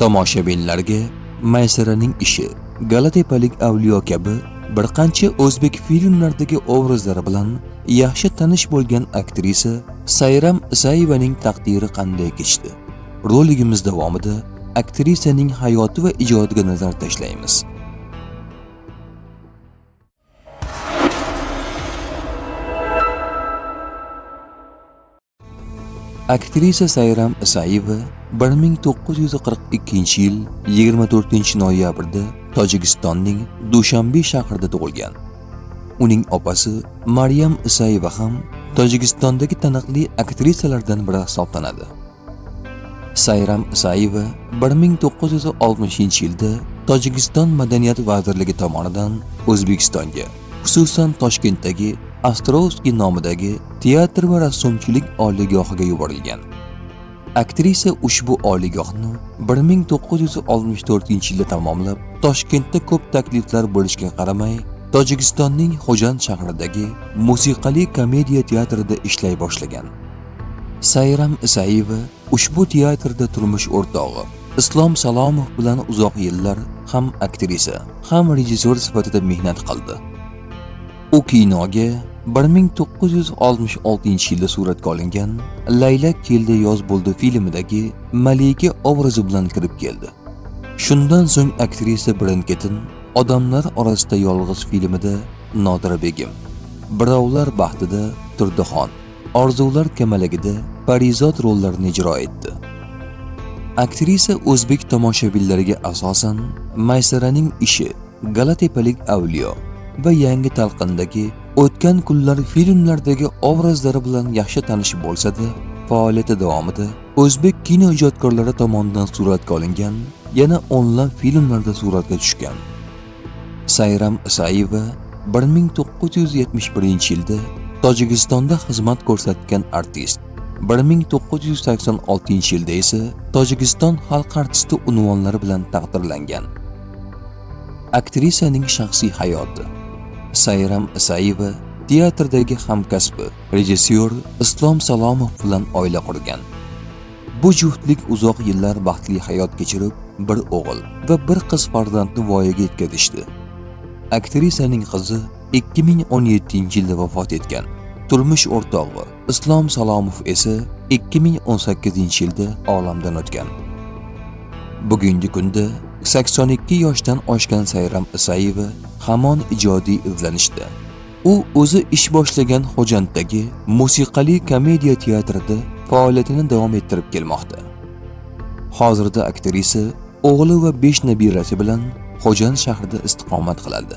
Tomoshabinlarga Maysaraning ishi, Galatepalik avliyo kabi bir qancha o'zbek filmlaridagi obrazlari bilan yaxshi tanish bo'lgan aktrisa Sayram Isayevaning taqdiri qanday kechdi? Roligimiz davomida aktrisaning hayoti va ijodiga nazar tashlaymiz. Aktrisa Sayram Isayeva 1942-yil 24-noyabrda Tojikistonning Dushanbe shahrida tug'ilgan. Uning opasi Maryam Isayeva ham Tojikistondagi taniqli aktrisalardan biri hisoblanadi. Sayram Isayeva 1960-yilda Tojikiston Madaniyat vazirligi tomonidan O'zbekistonga, xususan Toshkentdagi Ostrovskiy nomidagi teatr va rassomchilik oliygohiga yuborilgan. Aktrisa ushbu oliygohni 1964-yilda tamomlab, Toshkentda ko'p takliflar bo'lishiga qaramay, Tojikistonning Xo'jand shahridagi musiqali komediya teatrida ishlay boshlagan. Sayram Isayeva ushbu teatrda turmush o'rtog'i Islom Salomov bilan uzoq yillar ham aktrisa, ham rejissyor sifatida mehnat qildi. U kinoga 1966-yilda suratga olingan Laylak keldi yoz bo'ldi filmidagi Malika obrazi bilan kirib keldi. Shundan so'ng aktrisa birin-ketin Odamlar orasida yolg'iz filmida Nodira Begim, Birovlar baxtida Turdaxon, Orzular kamalagida Parizod rollarini ijro etdi. Aktrisa o'zbek tomoshabinlariga asosan Maysaraning ishi, Galatepalik avliyo va Yangi talqindagi O'tgan kunlar filmlardagi obrazlari bilan yaxshi tanish bo'lsa-da, faoliyati davomida o'zbek kino ijodkorlari tomonidan suratga olingan yana o'nlab filmlarda suratga tushgan. Sayram Isayeva 1971-yilda Tojikistonda xizmat ko'rsatgan artist, 1986-yilda esa Tojikiston xalq artisti unvonlari bilan taqdirlangan. Aktrisaning shaxsiy hayoti. Sayram Isayeva teatrdagi hamkasbi, rejissyor Islom Salomov bilan oila qurgan. Bu juftlik uzoq yillar baxtli hayot kechirib, bir o'g'il va bir qiz farzandni voyaga yetkazishdi. Aktrisaning qizi 2017-yilda vafot etgan. Turmush o'rtog'i Islom Salomov esa 2018-yilda olamdan o'tgan. Bugungi kunda 82 yoshdan oshgan Sayram Isayeva hamon ijodiy izlanishda. U o'zi ish boshlagan Xo'janddagi musiqali komediya teatrida faoliyatini davom ettirib kelmoqda. Hozirda aktrisa o'g'li va 5 nabirasi bilan Xo'jand shahrida istiqomat qiladi.